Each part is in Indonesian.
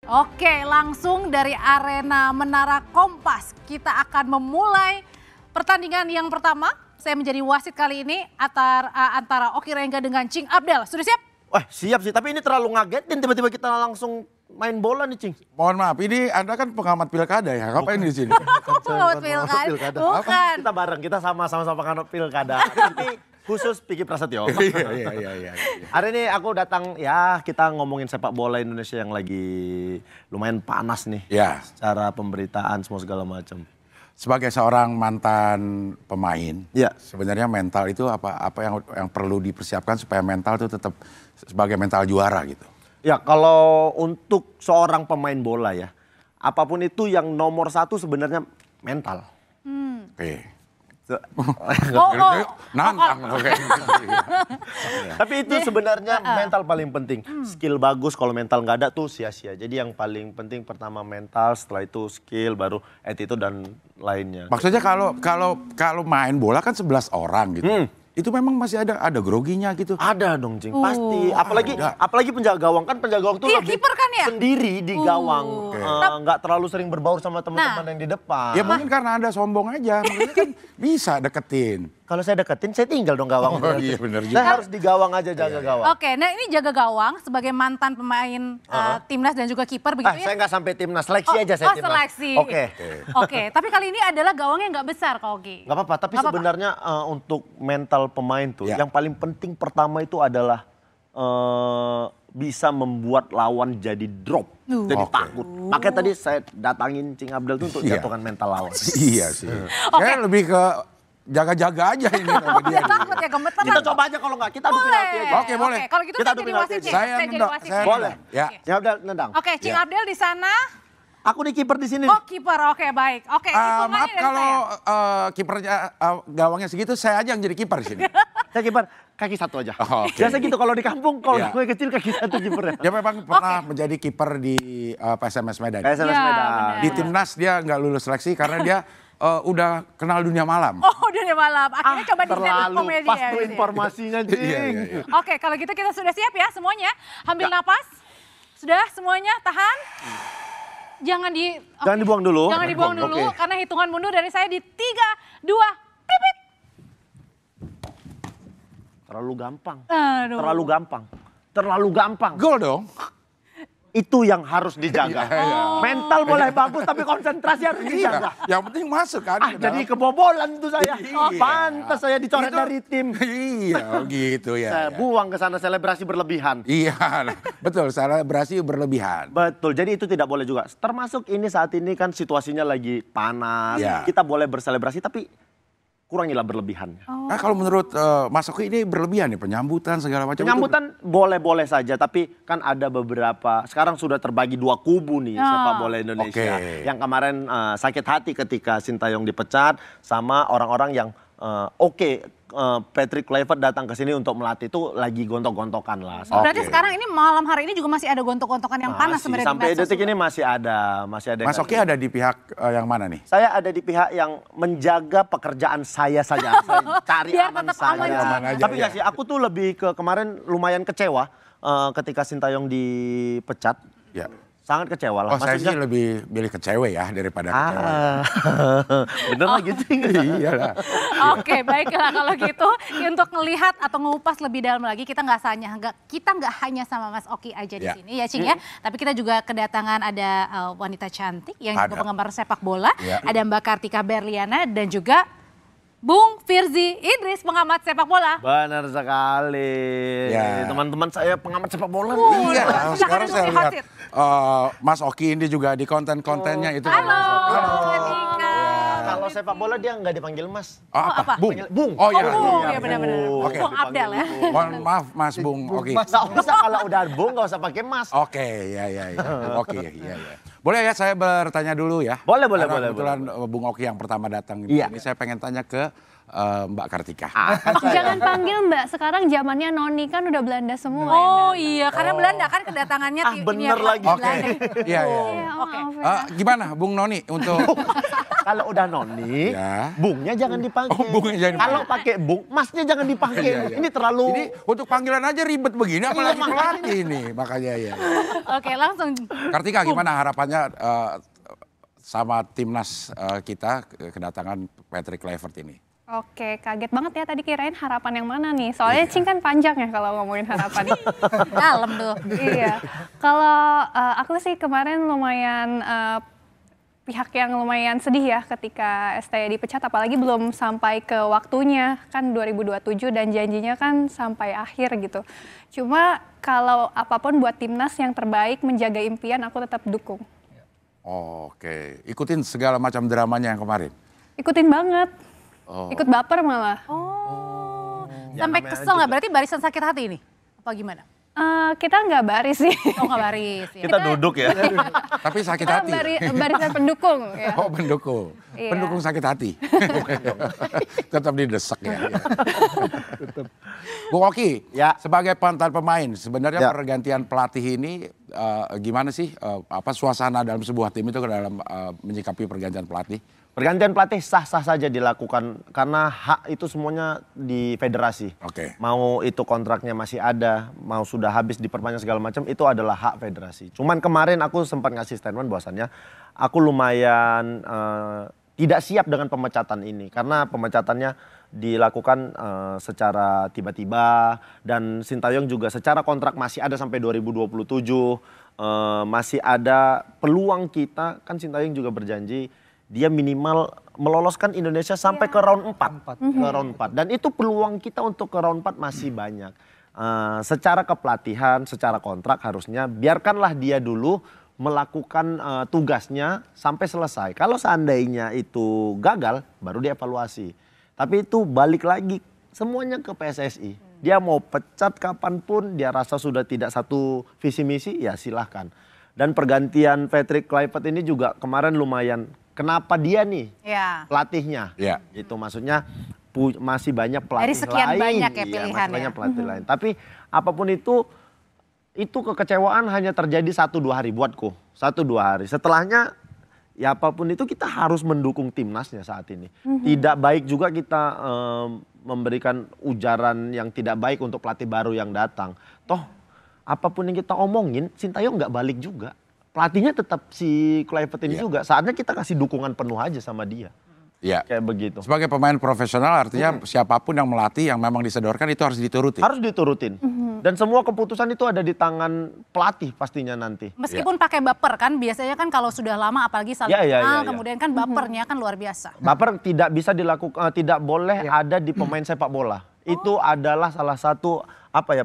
Oke, langsung dari arena Menara Kompas kita akan memulai pertandingan yang pertama. Saya menjadi wasit kali ini antara Oki Rengga dengan Cing Abdel. Sudah siap? Wah siap sih, tapi ini terlalu ngagetin tiba-tiba kita langsung main bola nih Cing. Mohon maaf, ini Anda kan pengamat pilkada ya, ngapain di sini? Pengamat pilkada? Bukan. Kita bareng, kita sama-sama pengamat pilkada. Tapi khusus Piki Prasetyo. Iya. Hari ini aku datang, ya kita ngomongin sepak bola Indonesia yang lagi lumayan panas nih. Ya. Secara pemberitaan semua segala macam. Sebagai seorang mantan pemain, ya. Sebenarnya mental itu apa yang perlu dipersiapkan supaya mental itu tetap sebagai mental juara gitu. Ya kalau untuk seorang pemain bola ya, apapun itu yang nomor satu sebenarnya mental. Oke. Nantang. Tapi itu sebenarnya mental paling penting. Skill bagus, kalau mental nggak ada tuh sia-sia. Jadi yang paling penting pertama mental, setelah itu skill, baru attitude dan lainnya. Maksudnya kalau main bola kan 11 orang gitu. Itu memang masih ada groginya gitu. Ada dong Cing, pasti. Apalagi penjaga gawang, kan penjaga gawang tuh lebih kiper kan ya? sendiri di gawang. Nggak terlalu sering berbaur sama teman-teman yang di depan. Ya mungkin karena Anda sombong aja, maksudnya kan bisa deketin. Kalau saya deketin, saya tinggal dong gawang. Oh, iya benar juga. Saya harus di gawang aja jaga gawang. Oke, nah ini jaga gawang sebagai mantan pemain timnas dan juga kiper begitu ya? Saya nggak sampai timnas, seleksi aja saya timnas. Seleksi. Oke, tapi kali ini adalah gawangnya nggak besar Kak Ogi. Nggak apa-apa, tapi sebenarnya untuk mental pemain tuh, yang paling penting pertama itu adalah bisa membuat lawan jadi drop, jadi takut. Makanya tadi saya datangin Cing Abdel tuh untuk jatuhkan mental lawan. Iya sih. Saya lebih ke jaga-jaga aja ini sama dia. Takut ya, gemeteran. Kita coba aja kalau nggak, kita adu penalti aja. Oke, boleh. Kalau gitu Kita saya jadi wasit. Saya nendang. Boleh. Ya. Cing Abdel nendang. Oke, Cing Abdel di sana. Aku di kiper di sini. Oh, kiper. Oke, baik. Oke, maaf kalau kipernya gawangnya segitu, saya aja yang jadi kiper di sini. Saya kiper kaki satu aja. Okay. Biasa gitu kalau di kampung, kalau gue kecil kaki satu kipernya. Dia memang pernah menjadi kiper di PSMS Medan. PSMS Medan. Di timnas dia nggak lulus seleksi karena dia udah kenal dunia malam. Oh, dunia malam. Akhirnya coba di stand up comedy pas ya. tuh informasinya, Cing. Oke, kalau gitu kita sudah siap ya semuanya. Ambil napas. Sudah semuanya, tahan. Jangan dibuang dulu. Jangan dibuang dulu karena hitungan mundur dari saya di 3, 2, pipit. Terlalu gampang. Aduh. Terlalu gampang. Gol dong. Itu yang harus dijaga. Mental boleh bagus tapi konsentrasi harus dijaga. Yang penting masuk kan. Jadi kebobolan itu saya. Pantas saya dicoret dari tim. Iya gitu ya. Saya buang ke sana selebrasi berlebihan. Iya, betul, selebrasi berlebihan. Betul, jadi itu tidak boleh juga. Termasuk ini saat ini kan situasinya lagi panas. Kita boleh berselebrasi tapi kurangilah berlebihan. Nah kalau menurut Mas Oki ini berlebihan nih penyambutan segala macam. Penyambutan boleh-boleh saja, tapi kan ada beberapa, sekarang sudah terbagi dua kubu nih sepak bola Indonesia. Yang kemarin sakit hati ketika Sintayong dipecat, sama orang-orang yang Patrick Kluivert datang ke sini untuk melatih, itu lagi gontok-gontokan lah. Berarti sekarang ini malam hari ini juga masih ada gontok-gontokan yang panas sebenarnya. Sampai detik ini masih ada. Mas Oki ada di pihak yang mana nih? Saya ada di pihak yang menjaga pekerjaan saya saja. Saya cari aman saja. Tapi ya sih, aku tuh lebih ke kemarin lumayan kecewa ketika Sintayong dipecat. Ya. Sangat kecewa lah. Saya sih lebih milih kecewa ya daripada kecewa. Bener lah gitu. Iya lah. Oke, baiklah kalau gitu. Untuk melihat atau ngupas lebih dalam lagi, kita nggak hanya sama Mas Oki aja di sini ya Cing ya. Tapi kita juga kedatangan ada wanita cantik yang juga penggemar sepak bola. Ada Mbak Kartika Berliana dan juga Bung Firzi Idris, pengamat sepak bola. Benar sekali. Teman-teman saya pengamat sepak bola. Iya, sekarang saya lihat Mas Oki ini juga di konten-kontennya itu. Halo, kalau sepak bola dia nggak dipanggil Mas. Apa? Bung. Oh iya. Iya benar-benar. Bung Abdel ya. Mohon maaf Mas Bung Oki. Nggak usah, kalau udah Bung nggak usah pakai Mas. Oke, iya. Oke, iya. Boleh ya saya bertanya dulu ya? Boleh. Kebetulan Bung Oki yang pertama datang ini saya pengen tanya ke Mbak Kartika. Jangan panggil Mbak, sekarang zamannya Noni kan udah Belanda semua. Oh iya, karena Belanda kan kedatangannya bener lagi. Oke, iya. Oke. Gimana Bung Noni untuk Kalau udah noni, bungnya jangan dipakai. Bungnya jangan Kalau pakai bung, masnya jangan dipakai. Ini terlalu. Ini untuk panggilan aja ribet begini, apalagi pelatih ini, makanya ya. Oke, langsung. Kartika, gimana harapannya sama timnas kita kedatangan Patrick Kluivert ini? Oke, kaget banget ya tadi kirain harapan yang mana nih. Soalnya Cing kan panjang ya kalau ngomongin harapan. Dalam tuh. Iya. Kalau aku sih kemarin lumayan pihak yang lumayan sedih ya ketika STY dipecat, apalagi belum sampai ke waktunya kan 2027 dan janjinya kan sampai akhir gitu. Cuma kalau apapun buat timnas yang terbaik menjaga impian, aku tetap dukung. Oke, ikutin segala macam dramanya yang kemarin? Ikutin banget. Ikut baper malah. Sampai kesel nggak? Berarti barisan sakit hati ini? Apa gimana? Kita nggak baris sih. Oh nggak baris. Ya. Kita duduk ya. Tapi sakit Kita hati. barisan pendukung. Ya. Oh pendukung. Iya. Pendukung sakit hati. Tetap didesak ya. Bung Oki, sebagai pantan pemain, sebenarnya pergantian pelatih ini gimana sih? Apa suasana dalam sebuah tim itu dalam menyikapi pergantian pelatih? Pergantian pelatih sah-sah saja dilakukan karena hak itu semuanya di federasi. Mau itu kontraknya masih ada, mau sudah habis diperpanjang segala macam, itu adalah hak federasi. Cuman kemarin aku sempat ngasih statement bahwasannya aku lumayan tidak siap dengan pemecatan ini karena pemecatannya dilakukan secara tiba-tiba dan Sintayong juga secara kontrak masih ada sampai 2027, masih ada peluang kita, kan Sintayong juga berjanji dia minimal meloloskan Indonesia sampai ke round 4. Ke round 4. Dan itu peluang kita untuk ke round 4 masih banyak. Secara kepelatihan, secara kontrak harusnya biarkanlah dia dulu melakukan tugasnya sampai selesai. Kalau seandainya itu gagal, baru dievaluasi. Tapi itu balik lagi semuanya ke PSSI. Dia mau pecat kapanpun, dia rasa sudah tidak satu visi misi, ya silahkan. Dan pergantian Patrick Kluivert ini juga kemarin lumayan. Kenapa dia nih pelatihnya? Itu maksudnya masih banyak pelatih dari sekian lain. Banyak ya pilihan masih banyak pelatih lain. Tapi apapun itu kekecewaan hanya terjadi 1-2 hari buatku. 1-2 hari. Setelahnya ya apapun itu kita harus mendukung timnasnya saat ini. Tidak baik juga kita memberikan ujaran yang tidak baik untuk pelatih baru yang datang. Toh apapun yang kita omongin, Sintayong nggak balik juga. Pelatihnya tetap si Kluivert ini juga. Saatnya kita kasih dukungan penuh aja sama dia. Iya. Kayak begitu. Sebagai pemain profesional artinya siapapun yang melatih yang memang disodorkan itu harus diturutin. Harus diturutin. Dan semua keputusan itu ada di tangan pelatih pastinya nanti. Meskipun pakai baper kan, biasanya kan kalau sudah lama apalagi saling kenal, kemudian kan bapernya kan luar biasa. Baper tidak bisa dilakukan, tidak boleh ada di pemain sepak bola. Itu adalah salah satu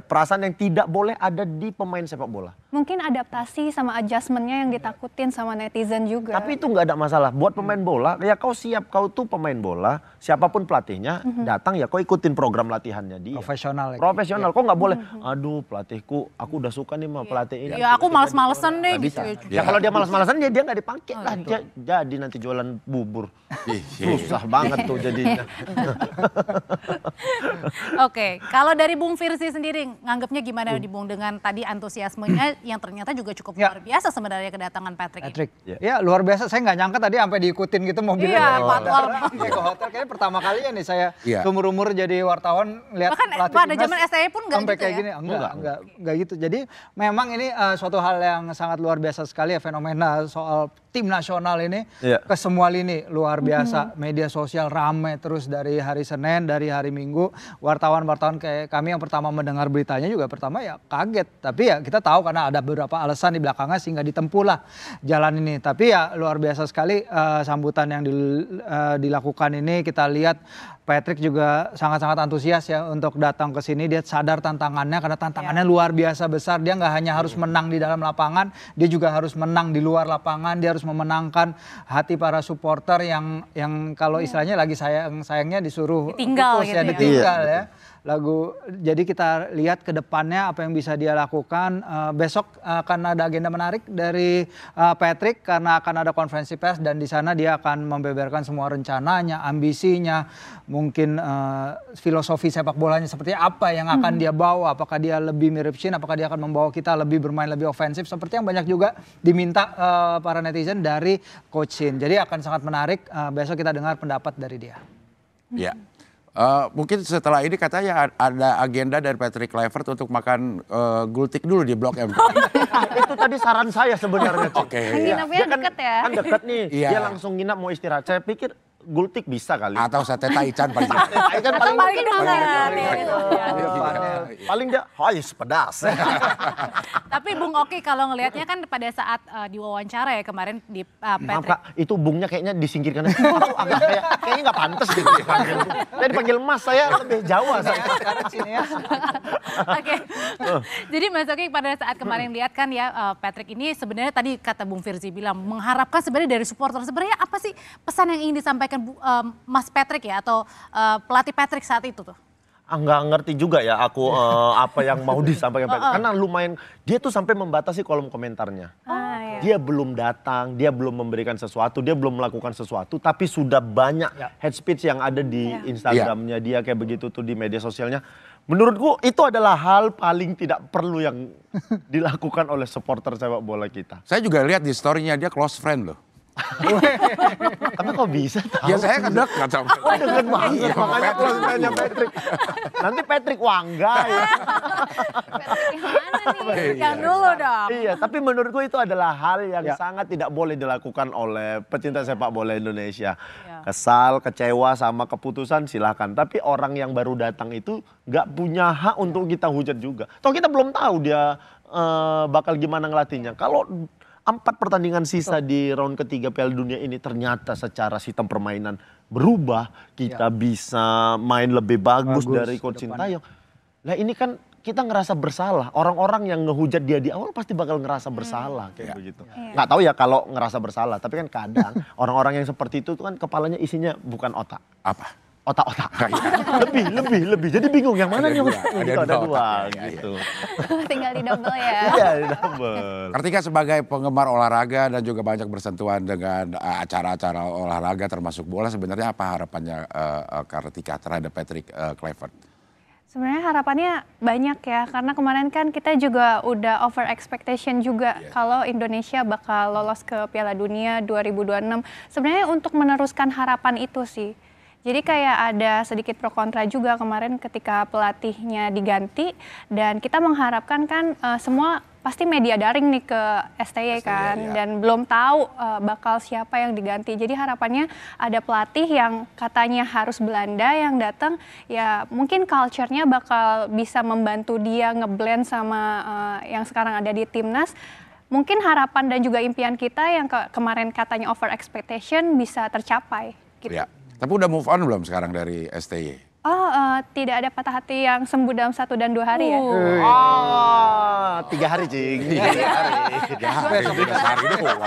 perasaan yang tidak boleh ada di pemain sepak bola. Mungkin adaptasi sama adjustmentnya yang ditakutin sama netizen juga. Tapi itu nggak ada masalah. Buat pemain bola, ya kau siap, kau tuh pemain bola, siapapun pelatihnya datang ya kau ikutin program latihannya dia. Profesional. Profesional, kok nggak boleh. Aduh pelatihku, aku udah suka nih sama pelatih ini. Ya aku males-malesan deh gitu. Ya kalau dia males-malesan dia nggak dipakai lah. Jadi nanti jualan bubur. Susah banget tuh jadinya. Oke, kalau dari Bung Firsi sendiri nganggapnya gimana di Bung dengan tadi antusiasmenya yang ternyata juga cukup luar biasa sebenarnya kedatangan Patrick ini. Ya luar biasa, saya nggak nyangka tadi sampai diikutin gitu mobilnya. Iya, patwal. Ke hotel kayaknya pertama kalinya nih saya seumur-umur jadi wartawan lihat bahkan pelatih pada zaman STY pun nggak gitu kayak ya? Gini. Enggak gitu. Jadi memang ini suatu hal yang sangat luar biasa sekali ya, fenomena soal tim nasional ini ke semua lini luar biasa. Media sosial rame terus dari hari Senin, dari hari Minggu. Wartawan-wartawan kayak kami yang pertama mendengar beritanya juga pertama ya kaget. Tapi ya kita tahu karena ada beberapa alasan di belakangnya sehingga ditempuhlah jalan ini. Tapi ya luar biasa sekali sambutan yang dilakukan ini. Kita lihat Patrick juga sangat-sangat antusias ya untuk datang ke sini. Dia sadar tantangannya karena tantangannya luar biasa besar. Dia nggak hanya harus menang di dalam lapangan, dia juga harus menang di luar lapangan. Dia harus memenangkan hati para supporter yang kalau istilahnya lagi sayangnya disuruh ditinggal putus, gitu ya. Ditinggal ya. Jadi kita lihat ke depannya apa yang bisa dia lakukan. Besok akan ada agenda menarik dari Patrick karena akan ada konferensi pers dan di sana dia akan membeberkan semua rencananya, ambisinya, mungkin filosofi sepak bolanya seperti apa yang akan dia bawa, apakah dia lebih mirip Shin, apakah dia akan membawa kita lebih bermain lebih ofensif seperti yang banyak juga diminta para netizen dari Coach Shin. Jadi akan sangat menarik besok kita dengar pendapat dari dia. Ya. Mungkin setelah ini katanya ada agenda dari Patrick Kluivert untuk makan gultik dulu di Blok M. Itu tadi saran saya sebenarnya. Oke. Nginapnya deket ya. Kan deket nih, Iya. dia langsung nginap mau istirahat. Saya pikir gultik bisa kali. Atau sate taichan paling Kan paling Paling dekat. dekat. Paling dia, pedas. Tapi Bung Oki kalau ngelihatnya kan pada saat diwawancara ya kemarin di Maaf Patrick. Kak, itu bungnya kayaknya disingkirkan. Aku agak kayaknya nggak pantas gitu dipanggil. Saya dipanggil Mas, saya lebih Jawa saya. Sekarang sini ya. Oke. Jadi Mas Oki pada saat kemarin lihat kan ya Patrick ini sebenarnya tadi kata Bung Firzi bilang mengharapkan sebenarnya dari supporter. Sebenarnya apa sih pesan yang ingin disampaikan Mas Patrick ya atau pelatih Patrick saat itu tuh? Nggak ngerti juga ya aku apa yang mau disampaikan Patrick. Karena lumayan, dia tuh sampai membatasi kolom komentarnya. Dia belum datang, dia belum memberikan sesuatu, dia belum melakukan sesuatu. Tapi sudah banyak hate speech yang ada di Instagramnya dia kayak begitu tuh di media sosialnya. Menurutku itu adalah hal paling tidak perlu yang dilakukan oleh supporter sepak bola kita. Saya juga lihat di story-nya dia close friend loh. Tapi kok bisa tahu? Ya saya kan dekat sama. Oh deket banget, Iya, makanya Patrick. close friend-nya Patrick. Nanti Patrick Wangga ya. Patrick yang mana nih? Iya. Yang dulu dong. Iya, tapi menurutku itu adalah hal yang sangat tidak boleh dilakukan oleh pecinta sepak bola Indonesia. Kesal, kecewa sama keputusan silahkan. Tapi orang yang baru datang itu nggak punya hak untuk kita hujat juga. Toh kita belum tahu dia bakal gimana ngelatihnya. Kalau 4 pertandingan sisa di round ketiga Piala Dunia ini ternyata secara sistem permainan berubah, kita bisa main lebih bagus dari Coach Sintayong. Lah ini kan kita ngerasa bersalah. Orang-orang yang ngehujat dia di awal pasti bakal ngerasa bersalah kayak begitu. Nggak tahu ya kalau ngerasa bersalah, tapi kan kadang orang-orang yang seperti itu kan kepalanya isinya bukan otak. Apa? Otak-otak. lebih. Jadi bingung yang mana nih Ada dua otak, ya, gitu. Tinggal di double ya. Iya, double. Kartika sebagai penggemar olahraga dan juga banyak bersentuhan dengan acara-acara olahraga termasuk bola, sebenarnya apa harapannya Kartika terhadap Patrick Kluivert? Sebenarnya harapannya banyak ya, karena kemarin kan kita juga udah over expectation juga kalau Indonesia bakal lolos ke Piala Dunia 2026. Sebenarnya untuk meneruskan harapan itu sih. Jadi kayak ada sedikit pro kontra juga kemarin ketika pelatihnya diganti dan kita mengharapkan kan semua pasti media daring nih ke STY kan dan belum tahu bakal siapa yang diganti. Jadi harapannya ada pelatih yang katanya harus Belanda yang datang ya mungkin culture-nya bakal bisa membantu dia ngeblend sama yang sekarang ada di timnas. Mungkin harapan dan juga impian kita yang kemarin katanya over expectation bisa tercapai gitu. Ya. Tapi udah move on belum sekarang dari STY? Tidak ada patah hati yang sembuh dalam 1 dan 2 hari ya. 3 hari Cing. 3 hari. Sehari doang.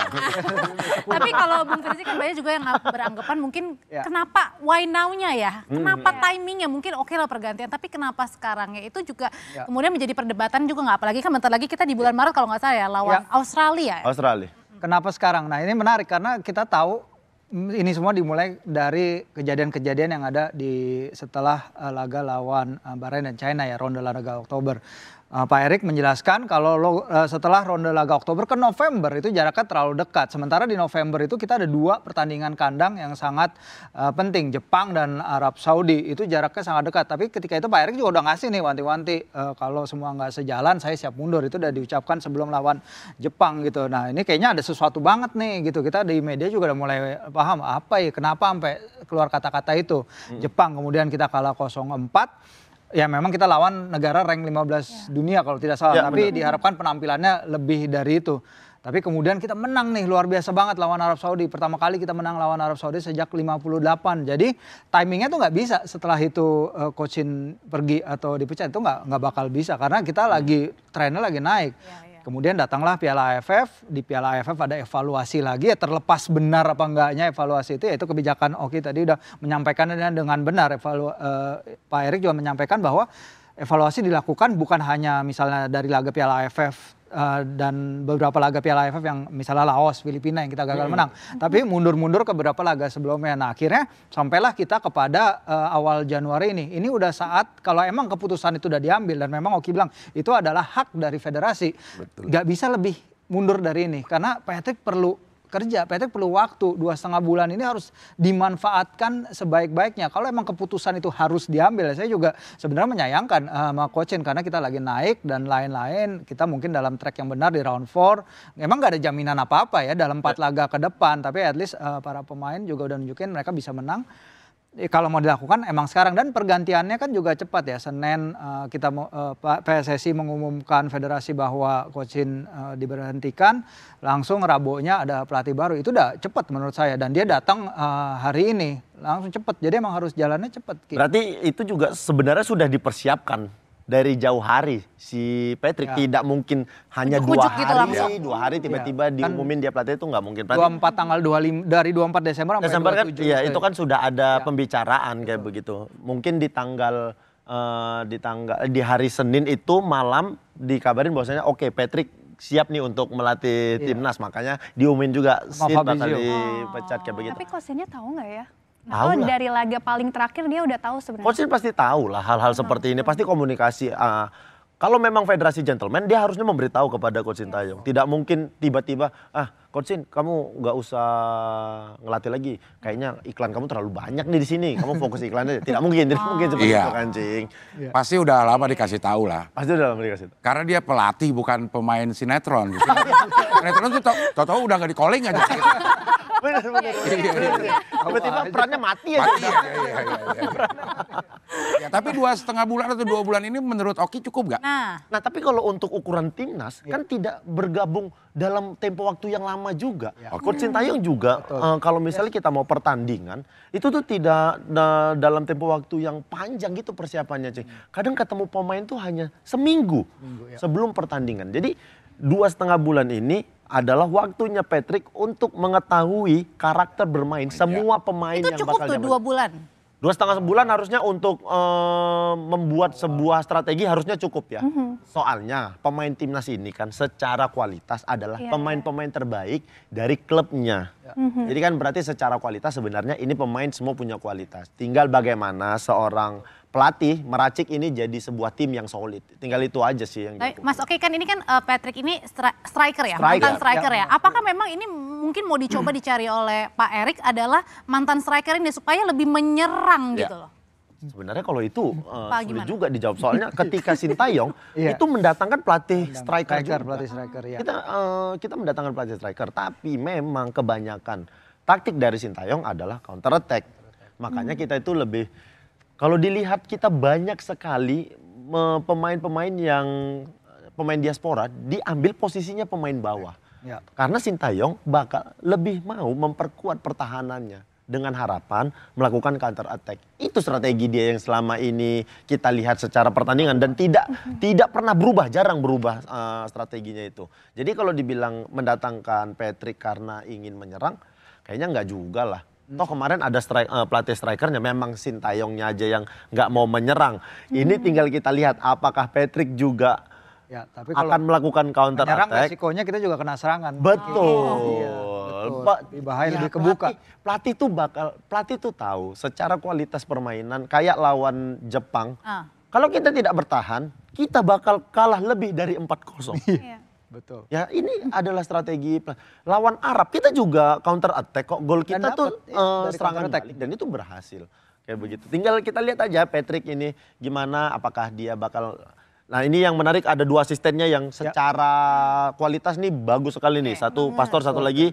Tapi kalau Bung Firzi kan banyak juga yang beranggapan mungkin kenapa why now-nya ya? Kenapa timingnya? Mungkin oke lah pergantian, tapi kenapa sekarang ya? Itu juga kemudian menjadi perdebatan juga nggak? Apalagi kan bentar lagi kita di bulan Maret kalau nggak salah ya lawan Australia. Australia. Kenapa sekarang? Nah ini menarik karena kita tahu ini semua dimulai dari kejadian-kejadian yang ada di setelah laga lawan Bahrain dan China ya, ronde laga Oktober. Pak Erik menjelaskan kalau setelah ronde laga Oktober ke November itu jaraknya terlalu dekat. Sementara di November itu kita ada 2 pertandingan kandang yang sangat penting. Jepang dan Arab Saudi itu jaraknya sangat dekat. Tapi ketika itu Pak Erik juga udah ngasih nih wanti-wanti. Kalau semua nggak sejalan saya siap mundur. Itu udah diucapkan sebelum lawan Jepang gitu. Nah ini kayaknya ada sesuatu banget nih gitu. Kita di media juga udah mulai paham apa ya kenapa sampai keluar kata-kata itu. Jepang kemudian kita kalah 0-4. Ya memang kita lawan negara rank 15 dunia kalau tidak salah. Tapi diharapkan penampilannya lebih dari itu. Tapi kemudian kita menang nih luar biasa banget lawan Arab Saudi. Pertama kali kita menang lawan Arab Saudi sejak 58. Jadi timingnya tuh nggak bisa setelah itu Coach Shin pergi atau dipecat. Itu nggak bakal bisa karena kita lagi trennya lagi naik. Kemudian datanglah Piala AFF, di Piala AFF ada evaluasi lagi ya terlepas benar apa enggaknya evaluasi itu yaitu kebijakan Oki tadi udah menyampaikannya dengan benar. Pak Erik juga menyampaikan bahwa evaluasi dilakukan bukan hanya misalnya dari laga Piala AFF dan beberapa laga Piala AFF yang misalnya Laos, Filipina yang kita gagal menang. Tapi mundur-mundur ke beberapa laga sebelumnya. Nah akhirnya sampailah kita kepada awal Januari ini. Ini udah saat kalau emang keputusan itu udah diambil dan memang Oki bilang itu adalah hak dari federasi. Gak bisa lebih mundur dari ini karena Patrick perlu kerja, Patrick perlu waktu 2,5 bulan ini harus dimanfaatkan sebaik-baiknya. Kalau emang keputusan itu harus diambil, saya juga sebenarnya menyayangkan sama Coach Shin karena kita lagi naik dan lain-lain. Kita mungkin dalam track yang benar di round 4. Memang gak ada jaminan apa-apa ya dalam 4 laga ke depan, tapi at least para pemain juga udah nunjukin mereka bisa menang. Kalau mau dilakukan emang sekarang dan pergantiannya kan juga cepat ya. Senin kita PSSI mengumumkan federasi bahwa Coach Shin diberhentikan, langsung Rabunya ada pelatih baru. Itu udah cepat menurut saya dan dia datang hari ini langsung cepat. Jadi emang harus jalannya cepat. Berarti itu juga sebenarnya sudah dipersiapkan dari jauh hari si Patrick. Tidak mungkin hanya 2 hari, 2 hari tiba-tiba diumumin dia pelatih, itu nggak mungkin. 24 tanggal 25 dari 24 Desember sampai 27 kan, iya itu kan sudah ada pembicaraan kayak begitu. Mungkin di hari Senin itu malam dikabarin bahwasanya oke, Patrick siap nih untuk melatih timnas, makanya diumumin juga Shin bakal dipecat kayak begitu. Tapi Coach Shin-nya tahu nggak ya? Tahu lah. Dari laga paling terakhir dia udah tahu sebenarnya. Coach Shin pasti tahu lah hal-hal seperti ini, pasti komunikasi. Kalau memang federasi gentleman, dia harusnya memberitahu kepada Coach Sintayong. Tidak mungkin tiba-tiba, Coach Shin kamu nggak usah ngelatih lagi. Kayaknya iklan kamu terlalu banyak nih di sini. Kamu fokus iklan aja. Tidak mungkin seperti itu kan, Cing. Pasti udah lama dikasih tahu lah. Pasti udah lama dikasih tahu. Karena dia pelatih bukan pemain sinetron. Sinetron tuh tau udah nggak di calling aja. Benar. Tiba-tiba perannya mati aja. Ya, tapi 2,5 bulan atau 2 bulan ini menurut Oki cukup nggak? Nah tapi kalau untuk ukuran timnas kan tidak bergabung dalam tempo waktu yang lama juga. Coach Sintayong juga kalau misalnya kita mau pertandingan itu tuh tidak dalam tempo waktu yang panjang gitu persiapannya, Cing. Kadang ketemu pemain tuh hanya seminggu sebelum pertandingan. Jadi 2,5 bulan ini adalah waktunya Patrick untuk mengetahui karakter bermain semua pemain itu yang cukup bakal tuh 2 bulan. 2,5 bulan harusnya untuk membuat sebuah strategi harusnya cukup ya. Soalnya pemain timnas ini kan secara kualitas adalah pemain-pemain terbaik dari klubnya. Jadi kan berarti secara kualitas sebenarnya ini pemain semua punya kualitas. Tinggal bagaimana seorang pelatih meracik ini jadi sebuah tim yang solid. Tinggal itu aja sih yang Mas Oki kan ini kan Patrick ini striker ya, mantan striker ya. Apakah memang ini mungkin mau dicoba dicari oleh Pak Erik adalah mantan striker ini supaya lebih menyerang gitu loh? Sebenarnya kalau itu sulit juga dijawab. Soalnya ketika Sintayong itu mendatangkan pelatih striker juga. Pelatih striker, ya. Kita mendatangkan pelatih striker, tapi memang kebanyakan taktik dari Sintayong adalah counter attack. Makanya kita itu lebih, kalau dilihat kita banyak sekali pemain-pemain yang pemain diaspora diambil posisinya pemain bawah. Karena Sintayong bakal lebih mau memperkuat pertahanannya dengan harapan melakukan counter attack. Itu strategi dia yang selama ini kita lihat secara pertandingan dan tidak pernah berubah, jarang berubah strateginya itu. Jadi kalau dibilang mendatangkan Patrick karena ingin menyerang, kayaknya nggak juga lah. Toh kemarin ada pelatih strikernya, memang Sintayongnya aja yang nggak mau menyerang. Ini tinggal kita lihat apakah Patrick juga tapi akan melakukan counter attack. Resikonya kita juga kena serangan. Betul. Lebih bahaya, lebih kebuka. Pelatih tuh tahu secara kualitas permainan kayak lawan Jepang. Kalau kita tidak bertahan, kita bakal kalah lebih dari 4-0. Betul. Ya ini adalah strategi lawan Arab. Kita juga counter attack kok. Gol kita tuh serangan balik dan itu berhasil. Kayak begitu. Tinggal kita lihat aja Patrick ini gimana, apakah dia bakal. Nah ini yang menarik, ada 2 asistennya yang secara kualitas nih bagus sekali nih. Satu Pastor, satu lagi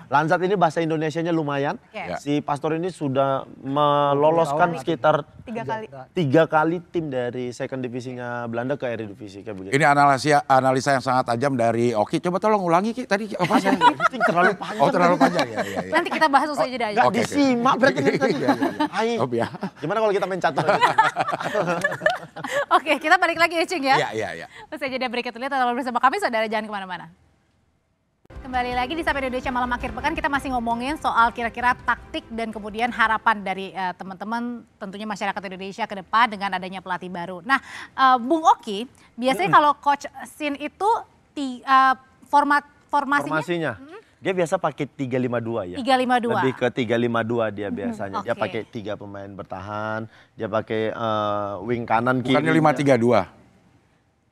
Lanzat ini bahasa Indonesianya lumayan. Si Pastor ini sudah meloloskan sekitar 3 kali tim dari second divisinya Belanda ke Eredivisie kayak begitu. Ini analisa yang sangat tajam dari Oki. Coba tolong ulangi Ki tadi apa saya? Terlalu panjang. Oh terlalu panjang ya. Nanti kita bahas usai jeda aja. Gak disimak berarti tadi. Gimana kalau kita main catur aja? Oke, kita balik lagi ya Cing ya. Iya. Usai jeda berikut, lihat tetap bersama kami, saudara, jangan kemana-mana. Kembali lagi di Sapa Indonesia Malam Akhir Pekan, kita masih ngomongin soal kira-kira taktik dan kemudian harapan dari teman-teman tentunya masyarakat Indonesia ke depan dengan adanya pelatih baru. Nah, Bung Oki, biasanya kalau Coach Sin itu formasinya? Dia biasa pakai 3-5-2 ya. 3-5-2. Lebih ke 3-5-2 dia biasanya. Dia pakai 3 pemain bertahan, dia pakai wing kanan kiri. Bukannya 5-3-2.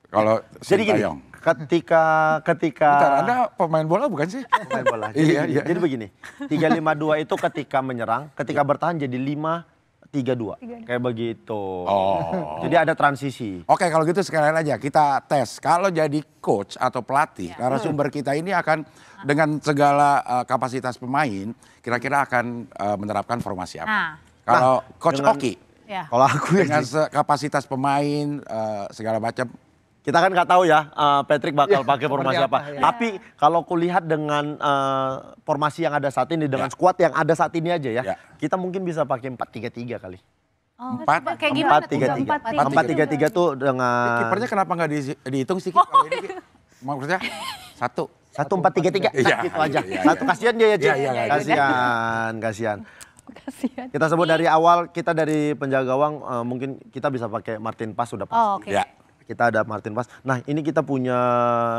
Kalau jadi gini, ketika bentar, Anda pemain bola bukan sih? Pemain bola. Jadi begini, 3-5-2 itu ketika menyerang, ketika bertahan jadi 5-3-2. Kayak begitu. Oh. Jadi ada transisi. Oke, kalau gitu sekalian aja kita tes. Kalau jadi coach atau pelatih, narasumber kita ini akan dengan segala kapasitas pemain, kira-kira akan menerapkan formasi apa? Kalau Coach Oki, kalau aku dengan kapasitas pemain segala macam, kita kan nggak tahu ya Patrick bakal pakai formasi apa. Tapi kalau kulihat dengan formasi yang ada saat ini, dengan skuad yang ada saat ini aja ya, kita mungkin bisa pakai 4-3-3 kali. 4-3-3 tuh dengan kipernya kenapa nggak dihitung sih? Kalau ini maksudnya 1-4-3-3 gitu aja. Satu kasihan dia ya, kasihan. Kita sebut dari awal, kita dari penjaga gawang mungkin kita bisa pakai Martin Paes sudah pasti. Kita ada Martin Paes. Nah, ini kita punya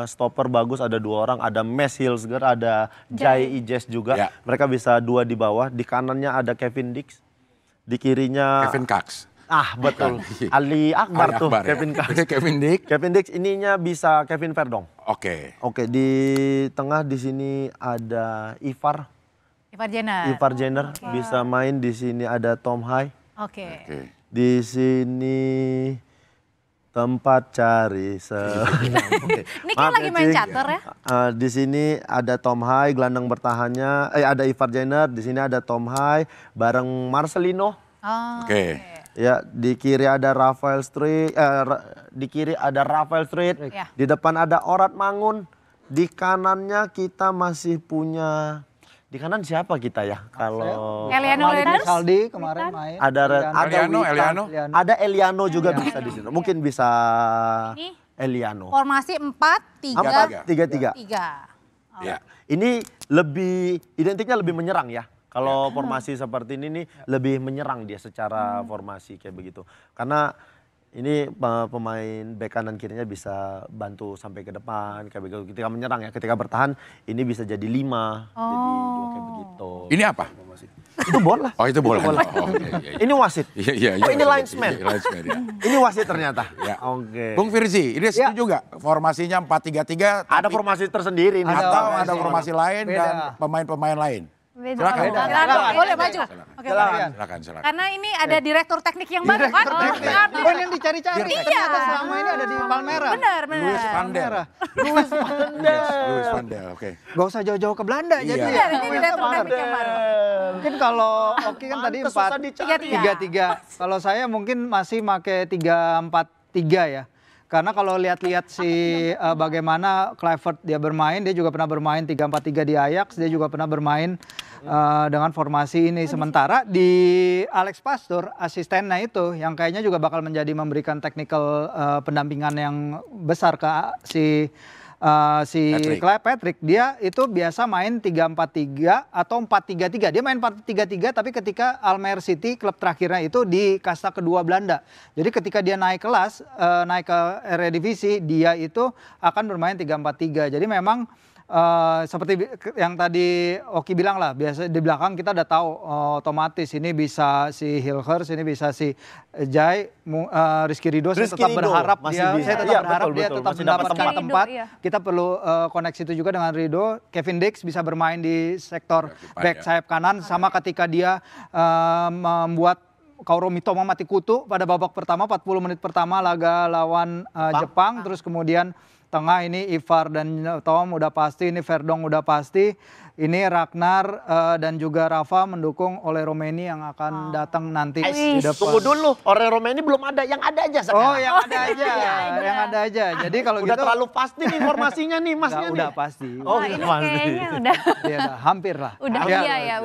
stopper bagus, ada 2 orang, ada Mes Hilsger, ada Jai Ijes juga. Mereka bisa 2 di bawah, di kanannya ada Kevin Dix, di kirinya Kevin Cox. Betul. Ali Akbar tuh, Kevin Cox. Kevin Dix ininya bisa Kevin Verdong. Oke, di tengah di sini ada Ivar Jenner bisa main, di sini ada Tom Hai. Di sini tempat cari Ini kan lagi main catur ya? Di sini ada Tom Hai, gelandang bertahannya, ada Ivar Jenner, di sini ada Tom Hai bareng Marcelino. Ya, di kiri ada Rafael Street, di depan ada Orat Mangun, di kanannya kita masih punya. Di kanan siapa kita ya? Kalau Eliano Saldi kemarin main. Ada Eliano juga Eliano. bisa di situ. Mungkin bisa Eliano. Formasi 4-3-3. Ini lebih identiknya lebih menyerang ya. Kalau formasi seperti ini nih lebih menyerang dia secara formasi kayak begitu. Karena ini pemain bek kanan kirinya bisa bantu sampai ke depan kayak begitu. Ketika menyerang ya, ketika bertahan ini bisa jadi 5, jadi 2 kayak begitu. Ini apa? Itu bola. Oh, itu bola. Ini wasit. Ini linesman. Ini wasit ternyata. Bung Firzi, ini setuju juga formasinya 4-3-3. Ada formasi tersendiri nih. Atau ada formasi lain dan pemain-pemain lain. Silakan. Boleh maju. Silakan. Karena ini ada direktur teknik yang baru kan? Ini yang dicari-cari. Ternyata selama ini ada di Palmera. Benar. Luis Van Del. Oke. Gak usah jauh-jauh ke Belanda jadi ya. Ini direktur teknik yang baru. Mungkin kalau Oki kan tadi 4-3-3. Kalau saya mungkin masih pakai 3-4-3 ya. Karena kalau lihat-lihat bagaimana Kluivert dia bermain, dia juga pernah bermain 3-4-3 di Ajax, dia juga pernah bermain dengan formasi ini. Sementara di Alex Pastoor, asistennya itu yang kayaknya juga bakal memberikan technical pendampingan yang besar ke Patrick, dia itu biasa main 3-4-3 atau 4-3-3. Dia main 4-3-3 tapi ketika Almere City klub terakhirnya itu di kasta kedua Belanda. Jadi ketika dia naik kelas, naik ke Eredivisie, dia itu akan bermain 3-4-3. Jadi memang seperti yang tadi Oki bilang lah, biasa di belakang kita udah tahu otomatis ini bisa si Hilgers, ini bisa si Jai, Rizky Ridho. Saya tetap berharap dia tetap mendapatkan tempat. Kita perlu koneksi itu juga dengan Ridho. Kevin Dix bisa bermain di sektor back sayap kanan, sama ketika dia membuat Kaoru Mitoma mati kutu pada babak pertama, 40 menit pertama laga lawan Jepang. Terus kemudian tengah ini Ivar dan Tom udah pasti, ini Verdong udah pasti, ini Ragnar dan juga Rafa mendukung oleh Romeni yang akan datang nanti di depan. Tunggu dulu, oleh Romeni belum ada, yang ada aja sekarang. Oh, yang ada aja, yang ada aja. Jadi kalau udah gitu terlalu pasti nih informasinya nih masnya nih. Udah pasti. Oh, ini kayaknya udah. Ya, hampir lah. Udah.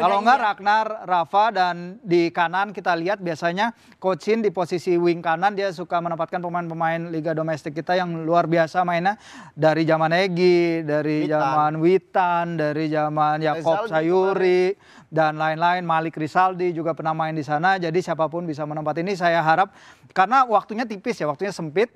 Kalau enggak Ragnar, Rafa, dan di kanan kita lihat biasanya Coach Sin di posisi wing kanan dia suka menempatkan pemain-pemain liga domestik kita yang luar biasa mainnya. sebenarnya dari zaman Egy, dari zaman Witan, dari zaman Yakob Sayuri dan lain-lain, Malik Rizaldi juga pernah main di sana. Jadi siapapun bisa menempati ini, saya harap karena waktunya tipis ya, waktunya sempit.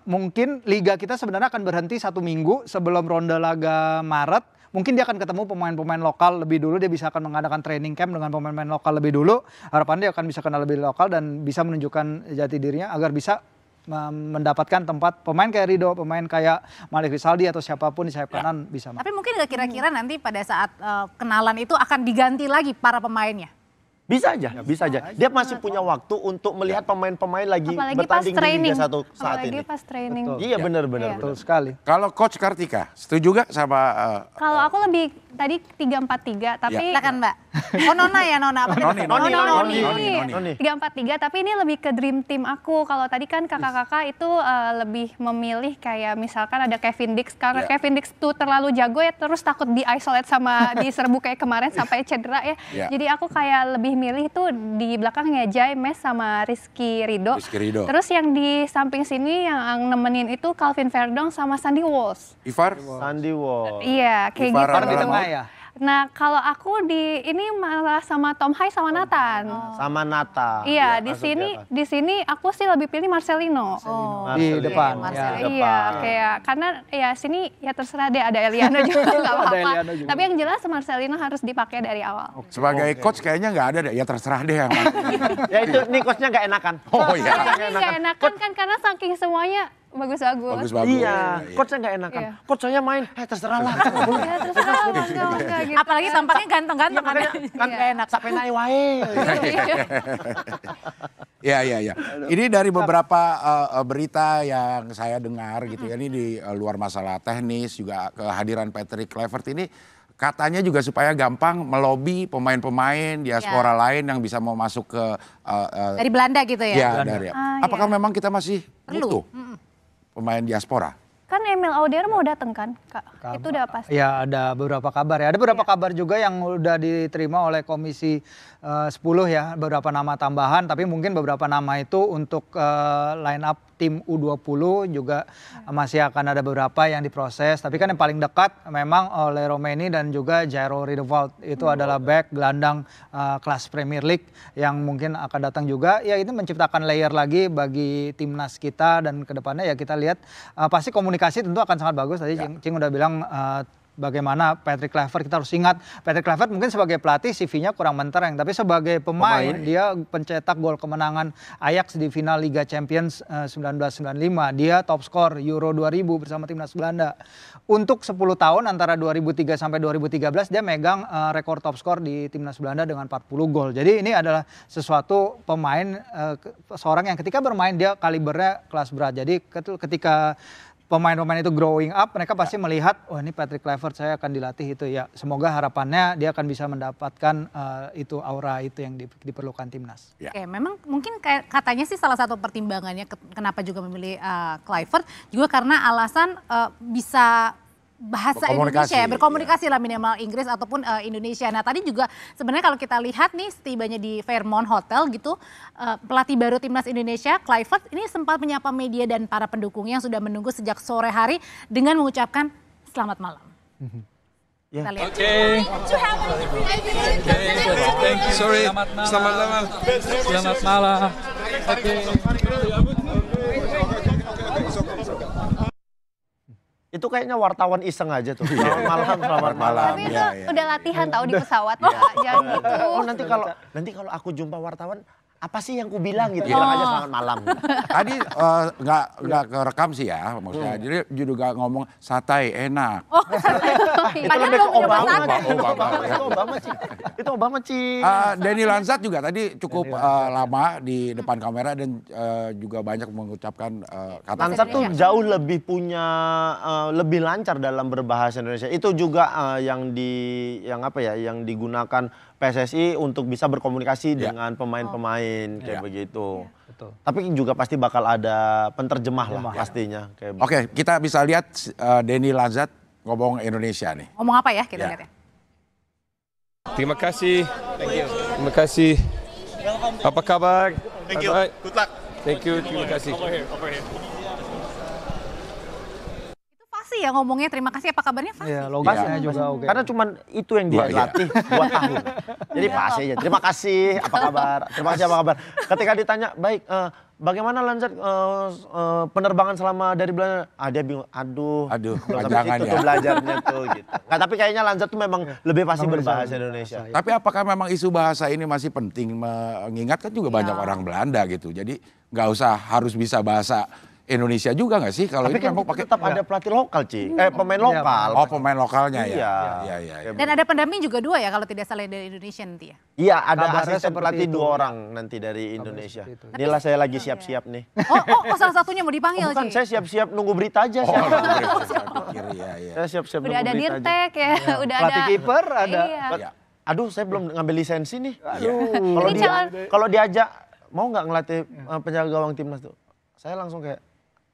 Mungkin liga kita sebenarnya akan berhenti 1 minggu sebelum ronde laga Maret. Mungkin dia akan ketemu pemain-pemain lokal lebih dulu, dia bisa akan mengadakan training camp dengan pemain-pemain lokal lebih dulu. Harapannya dia akan bisa kenal lebih lokal dan bisa menunjukkan jati dirinya agar bisa mendapatkan tempat pemain kayak Ridho, pemain kayak Malik Rizaldi atau siapapun di sayap kanan bisa. Tapi mungkin nggak kira-kira nanti pada saat kenalan itu akan diganti lagi para pemainnya? Bisa aja, bisa aja. Dia masih punya waktu untuk melihat pemain-pemain lagi bertanding di Liga 1 saat ini. Apalagi pas training. Iya benar-benar. Betul sekali. Kalau Coach Kartika, setuju gak sama... Kalau aku lebih tadi 3-4-3, tapi... Silakan Mbak. Oh Nona ya, Nona. Noni. 3-4-3, tapi ini lebih ke dream team aku. Kalau tadi kan kakak-kakak itu lebih memilih kayak misalkan ada Kevin Dix. Karena Kevin Dix tuh terlalu jago ya, terus takut di-isolate sama diserbu kayak kemarin sampai cedera ya. Jadi aku kayak lebih milih tuh di belakangnya Jai Mes sama Rizky Ridho. Terus yang di samping sini yang nemenin itu Calvin Verdong sama Sandy Walsh. Ivar? Sandy Walsh. Iya, kayak Ivar gitu. Di tengah ya? Nah, kalau aku di ini malah sama Tom Hai sama Nathan. Sama Nata. Iya, di sini aku sih lebih pilih Marcelino. Di depan. Iya, kayak karena ya sini ya terserah deh, ada Eliano juga nggak apa-apa. Tapi yang jelas Marcelino harus dipakai dari awal. Sebagai coach kayaknya nggak ada deh, ya terserah deh yang Ya itu nih coachnya nggak enakan. Oh iya. Nggak enakan kan karena saking semuanya bagus-bagus. Iya, coachnya nggak enakan. Coach saya main, terserah lah. Ya terserah, enggak gitu. Apalagi tampaknya ganteng-ganteng kan. Kan gak enak, sampai naik wae. Iya. Ini dari beberapa berita yang saya dengar gitu ya, ini di luar masalah teknis juga kehadiran Patrick Kluivert ini katanya juga supaya gampang melobi pemain-pemain diaspora lain yang bisa mau masuk ke dari Belanda gitu ya. Apakah memang kita masih butuh pemain diaspora? Kan Emil Auder mau datang kan, Kak? Itu udah pasti. Ya, ada beberapa kabar ya. Ada beberapa kabar juga yang udah diterima oleh Komisi 10 ya, beberapa nama tambahan. Tapi mungkin beberapa nama itu untuk line up tim U20 juga masih akan ada beberapa yang diproses. Tapi kan yang paling dekat memang oleh Romeni dan juga Jairo Riedewald. Itu adalah back gelandang kelas Premier League yang mungkin akan datang juga. Ya ini menciptakan layer lagi bagi timnas kita dan kedepannya ya kita lihat pasti komunikasi tentu akan sangat bagus. Tadi Cing udah bilang bagaimana Patrick Kluivert, kita harus ingat Patrick Kluivert mungkin sebagai pelatih CV-nya kurang mentereng, tapi sebagai pemain dia pencetak gol kemenangan Ajax di final Liga Champions 1995. Dia top skor Euro 2000 bersama timnas Belanda. Untuk 10 tahun antara 2003 sampai 2013 dia megang rekor top skor di timnas Belanda dengan 40 gol. Jadi ini adalah sesuatu pemain seorang yang ketika bermain dia kalibernya kelas berat. Jadi ketika pemain-pemain itu growing up, mereka pasti melihat, oh ini Patrick Kluivert saya akan dilatih itu ya. Semoga harapannya dia akan bisa mendapatkan itu aura itu yang diperlukan timnas. Oke, memang mungkin katanya sih salah satu pertimbangannya kenapa juga memilih Kluivert juga karena alasan bisa bahasa Indonesia ya, berkomunikasi lah minimal Inggris ataupun Indonesia. Nah tadi juga sebenarnya kalau kita lihat nih setibanya di Fairmont Hotel gitu, pelatih baru timnas Indonesia Kluivert ini sempat menyapa media dan para pendukungnya yang sudah menunggu sejak sore hari dengan mengucapkan selamat malam. Kita lihat. Oke. Thank you. Sorry. Selamat malam. Selamat malam. Oke. Itu kayaknya wartawan iseng aja tuh. Selamat malam. Tapi itu udah latihan tahu di pesawat. Jangan gitu. Oh nanti kalau aku jumpa wartawan, apa sih yang ku bilang gitu, bilang aja selamat malam. Tadi nggak kerekam sih ya, maksudnya. Jadi juga ngomong santai, enak. Itu lebih ke Obama. Itu Obama sih. Denny Lanzat juga tadi cukup lama di depan kamera dan juga banyak mengucapkan kata. Lanzat tuh jauh lebih punya lebih lancar dalam berbahasa Indonesia. Itu juga yang digunakan PSSI untuk bisa berkomunikasi dengan pemain-pemain kayak begitu. Betul. Tapi juga pasti bakal ada penterjemah lah pastinya. Oke, kita bisa lihat Denny Lanzat ngomong Indonesia nih. Ngomong apa ya kita lihat ya. Terima kasih. Terima kasih. Apa kabar? Thank you. Good luck. Thank you. Terima kasih. ya ngomongnya terima kasih apa kabarnya fasih. Iya, logatnya juga oke. Karena cuman itu yang dia latih 2 tahun. Jadi fasih aja. Terima kasih, apa kabar? Terima kasih, apa kabar? Ketika ditanya, baik, bagaimana Lanzat penerbangan selama dari Belanda? Dia bingung, aduh jangan ya. Tuh belajarnya tuh gitu. Nah, tapi kayaknya Lanzat tuh memang lebih pasti berbahasa Indonesia. Tapi apakah memang isu bahasa ini masih penting? Mengingatkan juga banyak orang Belanda gitu. Jadi nggak usah harus bisa bahasa Indonesia juga nggak sih? Kalau tapi ini kan memang pakai tetap ada pelatih lokal, Ci. Pemain lokal. Oh, pemain lokalnya ya. Iya. Dan ada pendamping juga 2 ya kalau tidak salah dari Indonesia nanti ya. Iya, ada Kabarnya asisten pelatih itu. 2 orang nanti dari Indonesia. Inilah saya lagi siap-siap nih. Oh, salah satunya mau dipanggil Bukan, Ci. saya siap-siap nunggu berita aja. Iya. Saya siap-siap Udah nunggu ada berita aja. Dirtek ya, udah ada. Pelatih kiper ada. Iya. Aduh, saya belum ngambil lisensi nih. Ini Kalau diajak, mau nggak ngelatih penjaga gawang timnas tuh? Saya langsung kayak,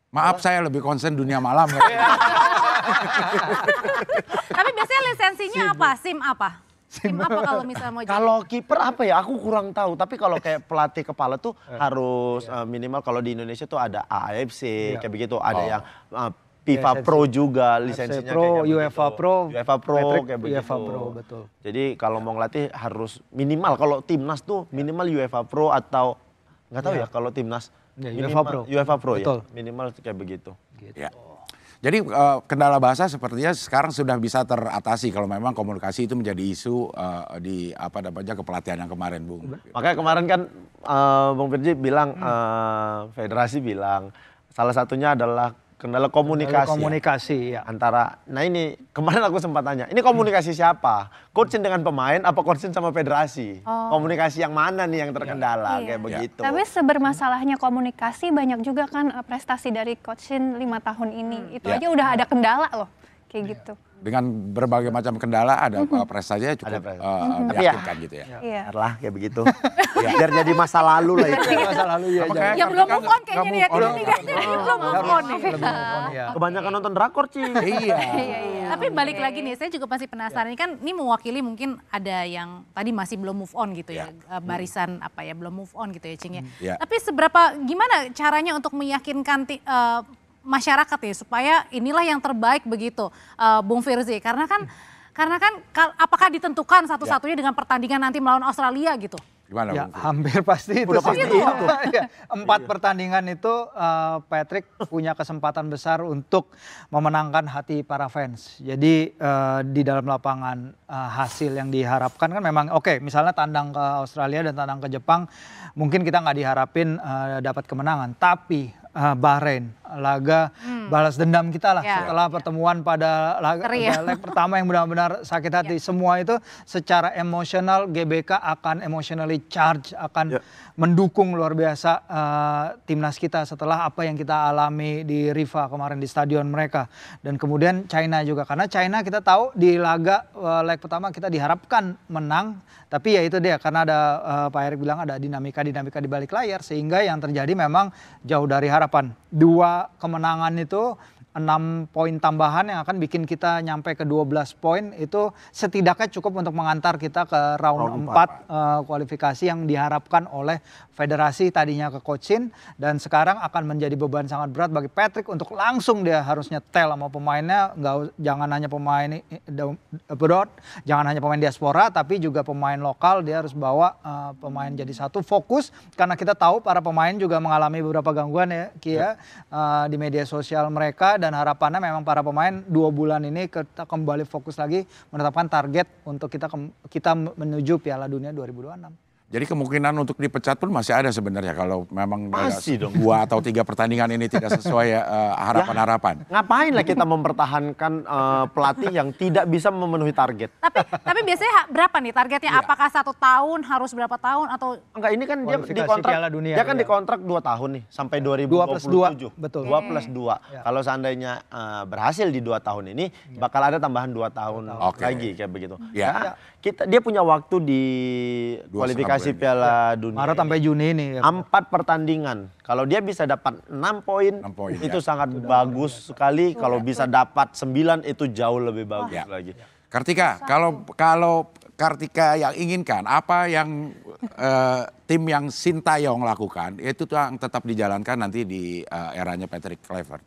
Maaf, saya lebih concern dunia malam. Tapi biasanya lisensinya apa? SIM apa? SIM apa kalau misalnya mau jadi? kalau kiper apa ya? Aku kurang tahu. Tapi kalau kayak pelatih kepala tuh harus minimal kalau di Indonesia tuh ada AFC kayak begitu. Ada yang FIFA Pro juga lisensinya Pro, kayak UEFA begitu. Pro, UEFA Pro Patrick, kayak begitu. UEFA Pro, betul. Jadi kalau mau ngelatih harus minimal. Kalau timnas tuh minimal UEFA Pro atau nggak tahu ya kalau timnas. Ya, UEFA Pro betul. Ya, minimal kayak begitu. Ya. Jadi kendala bahasa sepertinya sekarang sudah bisa teratasi kalau memang komunikasi itu menjadi isu di kepelatihan yang kemarin, Bung. Makanya kemarin kan Bung Firji bilang, federasi bilang salah satunya adalah kendala komunikasi. Ya. Antara, nah ini kemarin aku sempat tanya, ini komunikasi siapa? Coachin dengan pemain apa coachin sama federasi? Komunikasi yang mana nih yang terkendala kayak begitu? Tapi sebermasalahnya komunikasi banyak juga kan prestasi dari coachin 5 tahun ini. Itu aja udah ada kendala loh, kayak gitu. Dengan berbagai macam kendala ada prestasinya cukup meyakinkan gitu ya. Iya. Lah kayak begitu. Biar jadi masa lalu lah itu. Masa lalu ya. Yang belum move on kayaknya nih ya. Belum move on nih. Kebanyakan nonton drakor, Ci. Iya. Tapi balik lagi nih, saya juga pasti penasaran. Ini kan ini mewakili mungkin ada yang tadi masih belum move on gitu ya. Barisan apa ya, belum move on gitu ya, Cing ya. Tapi gimana caranya untuk meyakinkan masyarakat ya supaya inilah yang terbaik begitu, Bung Firzi. Karena kan apakah ditentukan satu-satunya dengan pertandingan nanti melawan Australia gitu? Gimana, Ya, Bung? hampir pasti itu. Udah pasti itu. 4 pertandingan itu Patrick punya kesempatan besar untuk memenangkan hati para fans. Jadi di dalam lapangan hasil yang diharapkan kan memang oke, misalnya tandang ke Australia dan tandang ke Jepang mungkin kita nggak diharapin dapat kemenangan. Tapi Bahrain, laga balas dendam kita lah setelah pertemuan pada leg pertama yang benar-benar sakit hati. Semua itu secara emosional GBK akan emotionally charge, akan mendukung luar biasa timnas kita setelah apa yang kita alami di Rifa kemarin di stadion mereka. Dan kemudian China juga, karena China kita tahu di laga leg pertama kita diharapkan menang, tapi ya itu dia karena ada Pak Erik bilang ada dinamika di balik layar sehingga yang terjadi memang jauh dari harapan. 2 kemenangan itu 6 poin tambahan yang akan bikin kita nyampe ke 12 poin itu setidaknya cukup untuk mengantar kita ke round 4 kualifikasi yang diharapkan oleh federasi tadinya ke coachin dan sekarang akan menjadi beban sangat berat bagi Patrick untuk langsung dia harus nyetel sama pemainnya, jangan hanya pemain abroad, jangan hanya pemain diaspora tapi juga pemain lokal, dia harus bawa pemain jadi satu, fokus karena kita tahu para pemain juga mengalami beberapa gangguan ya Kia di media sosial mereka. Dan harapannya memang para pemain 2 bulan ini kita kembali fokus lagi menetapkan target untuk kita menuju Piala Dunia 2026. Jadi kemungkinan untuk dipecat pun masih ada sebenarnya kalau memang Masih dong. 2 atau 3 pertandingan ini tidak sesuai harapan-harapan. Ngapain lah kita mempertahankan pelatih yang tidak bisa memenuhi target? Tapi biasanya berapa nih targetnya? Apakah 1 tahun, harus berapa tahun atau? Enggak, ini kan dia Kualifikasi dikontrak, Piala Dunia, dia kan dikontrak 2 tahun nih sampai 2027. 2+2, betul. 2+2. Kalau seandainya berhasil di 2 tahun ini, bakal ada tambahan 2 tahun lagi kayak begitu. Ya. Dia punya waktu di kualifikasi Piala Dunia. Maret sampai Juni ini. 4 pertandingan. Kalau dia bisa dapat 6 poin, itu sangat bagus sekali. Kalau bisa dapat 9 itu jauh lebih bagus lagi. Kartika, kalau Kartika yang inginkan, apa yang tim yang Sintayong lakukan, itu tuh yang tetap dijalankan nanti di eranya Patrick Kluivert.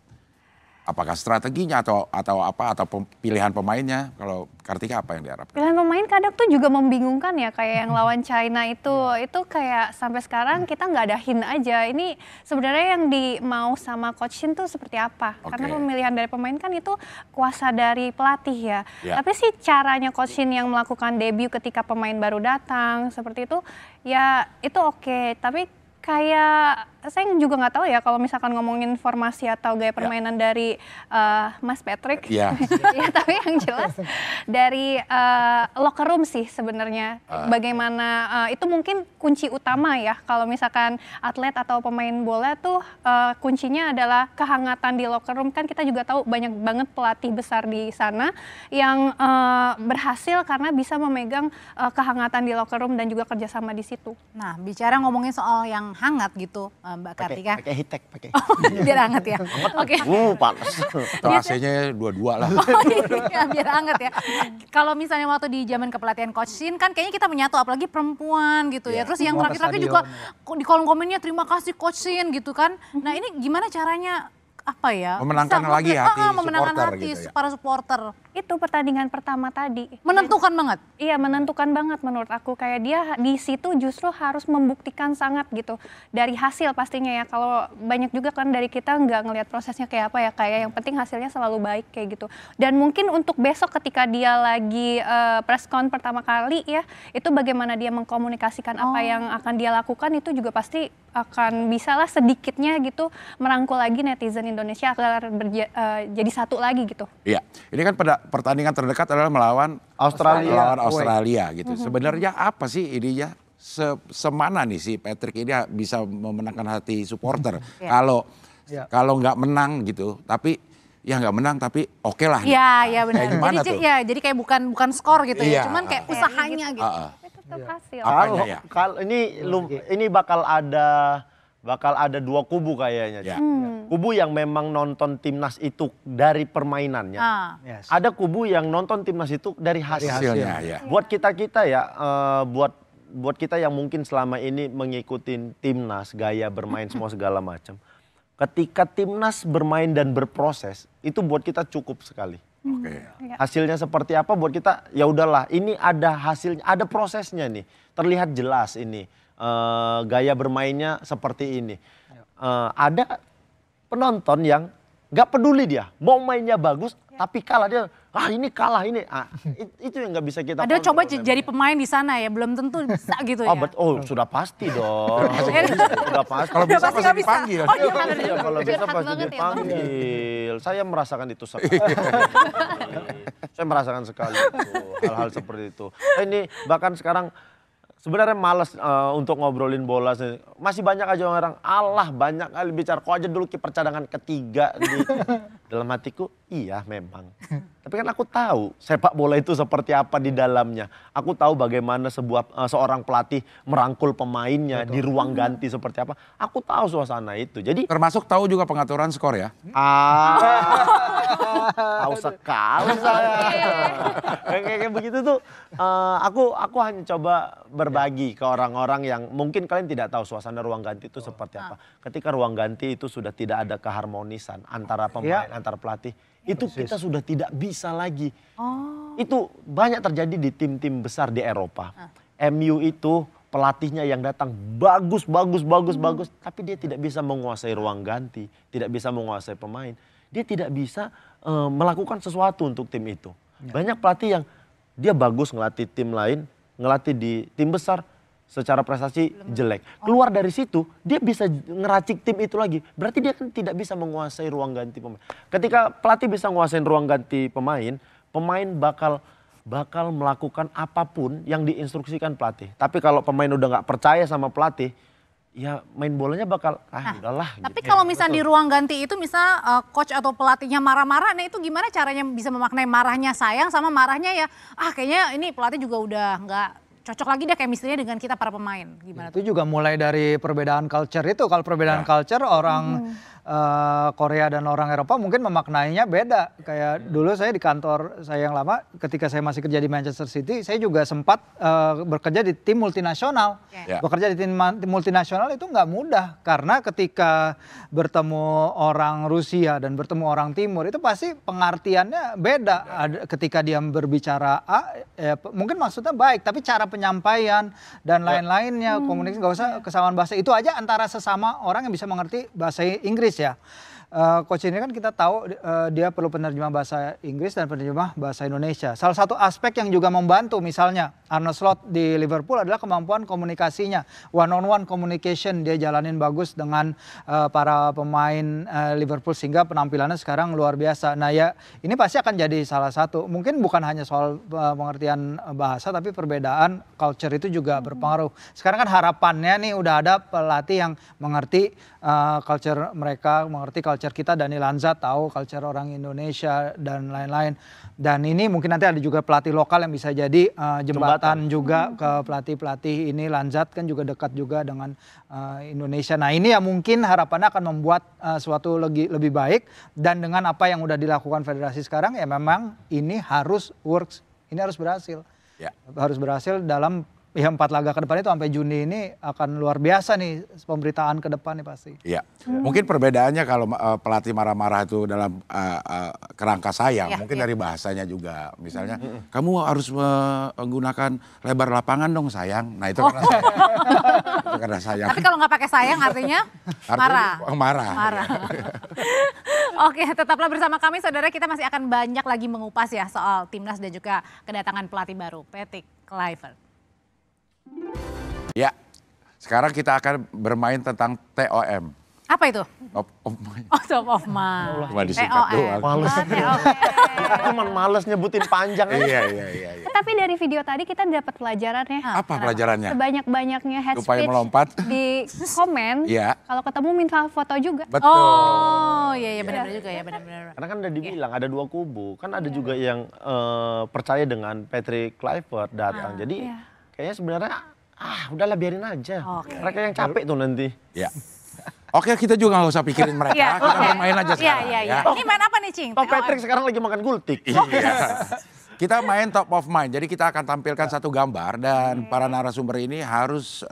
apakah strateginya atau apa atau pilihan pemainnya? Kalau Kartika apa yang diharapkan? Pilihan pemain kadang tuh juga membingungkan ya, kayak yang lawan China itu kayak sampai sekarang kita nggak ada hint aja. Ini sebenarnya yang mau sama Coach Shin tuh seperti apa? Karena pemilihan dari pemain kan itu kuasa dari pelatih ya. Tapi sih caranya Coach Shin yang melakukan debut ketika pemain baru datang seperti itu, ya itu oke. Tapi kayak saya juga nggak tahu ya kalau misalkan ngomongin formasi atau gaya permainan dari Mas Patrick. Ya, tapi yang jelas dari locker room sih sebenarnya. Bagaimana itu mungkin kunci utama ya kalau misalkan atlet atau pemain bola tuh kuncinya adalah kehangatan di locker room. Kan kita juga tahu banyak banget pelatih besar di sana yang berhasil karena bisa memegang kehangatan di locker room dan juga kerjasama di situ. Nah, bicara ngomongin soal yang hangat gitu, Mbak Kartika. Pakai hitek, pakai. Biar hangat ya. Oke. Panas. AC-nya 2-2 lah. Ya, biar hangat ya. Kalau misalnya waktu di zaman kepelatihan Coach Shin kan kayaknya kita menyatu, apalagi perempuan gitu ya. Terus yang terakhir-terakhir juga di kolom komennya terima kasih Coach Shin gitu kan. Nah ini gimana caranya apa ya? Memenangkan lagi hati memenangkan supporter hati gitu ya. para supporter. Itu pertandingan pertama tadi. Menentukan banget. Iya, menentukan banget menurut aku. Kayak dia di situ justru harus membuktikan sangat gitu. Dari hasil pastinya ya. Kalau banyak juga kan dari kita nggak ngelihat prosesnya kayak apa ya. Kayak yang penting hasilnya selalu baik kayak gitu. Dan mungkin untuk besok ketika dia lagi press con pertama kali ya. Itu bagaimana dia mengkomunikasikan apa yang akan dia lakukan itu juga pasti akan bisalah sedikitnya gitu merangkul lagi netizen Indonesia agar jadi satu lagi gitu. Iya, ini kan pada pertandingan terdekat adalah melawan Australia gitu. Sebenarnya apa sih ininya? Semana nih si Patrick ini bisa memenangkan hati supporter. Kalau nggak menang gitu, tapi ya nggak menang tapi oke lah. Iya benar. Jadi kayak bukan skor gitu ya, cuman kayak usahanya gitu. Kalau ini bakal ada dua kubu kayaknya. Kubu yang memang nonton timnas itu dari permainannya. Ada kubu yang nonton timnas itu dari hasilnya. Buat kita ya, buat kita yang mungkin selama ini mengikuti timnas, gaya bermain semua segala macam. Ketika timnas bermain dan berproses, itu buat kita cukup sekali. Hasilnya seperti apa buat kita, ya udahlah, ini ada hasilnya, ada prosesnya nih. Terlihat jelas ini gaya bermainnya seperti ini. Ada penonton yang nggak peduli dia, mau mainnya bagus tapi kalah dia, ini kalah ini. Itu yang nggak bisa kita Ada coba jadi pemain di sana ya, belum tentu bisa gitu ya. Sudah pasti dong. Sudah pasti. Kalau bisa pasti dipanggil. Kalau bisa pasti dipanggil. Saya merasakan itu sekali. Saya merasakan sekali hal-hal seperti itu. Ini bahkan sekarang sebenarnya malas untuk ngobrolin bola. Masih banyak aja orang, banyak kali bicara. Kok aja dulu kiper cadangan ketiga. Dalam hatiku, iya memang. Tapi kan aku tahu sepak bola itu seperti apa di dalamnya. Aku tahu bagaimana seorang pelatih merangkul pemainnya di ruang ganti seperti apa. Aku tahu suasana itu. Jadi termasuk tahu juga pengaturan skor ya. Tahu sekali saya. Kayak begitu tuh. Aku hanya coba berbagi ke orang-orang yang mungkin kalian tidak tahu suasana ruang ganti itu seperti apa. Ketika ruang ganti itu sudah tidak ada keharmonisan antara pemain, antara pelatih, itu kita sudah tidak bisa lagi. Itu banyak terjadi di tim-tim besar di Eropa. MU itu pelatihnya yang datang bagus, tapi dia tidak bisa menguasai ruang ganti, tidak bisa menguasai pemain. Dia tidak bisa melakukan sesuatu untuk tim itu. Banyak pelatih yang dia bagus ngelatih tim lain, ngelatih di tim besar, secara prestasi jelek. Keluar dari situ, dia bisa ngeracik tim itu lagi. Berarti dia kan tidak bisa menguasai ruang ganti pemain. Ketika pelatih bisa menguasai ruang ganti pemain, pemain bakal melakukan apapun yang diinstruksikan pelatih. Tapi kalau pemain udah nggak percaya sama pelatih, ya main bolanya bakal udahlah. Tapi kalau misalnya di ruang ganti itu misal coach atau pelatihnya marah-marah, nah itu gimana caranya bisa memaknai marahnya sayang sama marahnya ya kayaknya ini pelatih juga udah nggak cocok lagi deh chemistry-nya dengan kita para pemain. Gimana itu juga mulai dari perbedaan culture itu. Kalau perbedaan culture orang Korea dan orang Eropa mungkin memaknainya beda. Kayak dulu saya di kantor saya yang lama, ketika saya masih kerja di Manchester City, saya juga sempat bekerja di tim multinasional. Bekerja di tim multinasional itu nggak mudah, karena ketika bertemu orang Rusia dan bertemu orang Timur itu pasti pengertiannya beda. Ketika dia berbicara A, mungkin maksudnya baik, tapi cara penyampaian dan lain-lainnya, komunikasi nggak usah kesamaan bahasa, itu aja antara sesama orang yang bisa mengerti bahasa Inggris ya. Coach ini kan kita tahu dia perlu penerjemah bahasa Inggris dan penerjemah bahasa Indonesia. Salah satu aspek yang juga membantu misalnya Arne Slot di Liverpool adalah kemampuan komunikasinya. One on one communication dia jalanin bagus dengan para pemain Liverpool sehingga penampilannya sekarang luar biasa. Nah ya ini pasti akan jadi salah satu. Mungkin bukan hanya soal pengertian bahasa tapi perbedaan culture itu juga berpengaruh. Sekarang kan harapannya nih udah ada pelatih yang mengerti culture mereka, mengerti culture kita. Daniel Lanza tahu culture orang Indonesia dan lain-lain. Dan ini mungkin nanti ada juga pelatih lokal yang bisa jadi jembatan juga ke pelatih-pelatih ini. Lanzat kan juga dekat juga dengan Indonesia. Nah ini ya mungkin harapannya akan membuat suatu lebih baik. Dan dengan apa yang udah dilakukan federasi sekarang ya memang ini harus works. Ini harus berhasil. Harus berhasil dalam 4 laga ke depan itu sampai Juni ini akan luar biasa nih pemberitaan ke depan nih pasti. Iya. Mungkin perbedaannya kalau pelatih marah-marah itu dalam kerangka sayang, mungkin dari bahasanya juga. Misalnya, kamu harus menggunakan lebar lapangan dong sayang. Nah itu karena sayang. Itu karena sayang. Tapi kalau nggak pakai sayang artinya marah. Marah. Oke, tetaplah bersama kami saudara, kita masih akan banyak lagi mengupas ya soal timnas dan juga kedatangan pelatih baru, Patrick Kluivert. Ya, sekarang kita akan bermain tentang TOM. Apa itu? Top of mind. Oh, top of mind. Cuma disingkat doang. Males. Cuman males nyebutin panjang. Iya. Tapi dari video tadi kita dapat pelajarannya. Apa pelajarannya? Sebanyak-banyaknya head Upaya speech melompat. di komen. Kalau ketemu minta foto juga. Betul. Oh iya benar juga ya, benar-benar. Karena kan udah dibilang ada 2 kubu. Kan ada juga yang percaya dengan Patrick Kluivert datang. Jadi kayaknya sebenarnya udahlah biarin aja. Mereka yang capek tuh nanti. Ya. Oke, kita juga nggak usah pikirin mereka. Kita bermain aja sekarang. Iya. Ini main apa nih, Cing? Toh Patrick sekarang lagi makan gultik. Iya. Kita main top of mind. Jadi kita akan tampilkan satu gambar dan para narasumber ini harus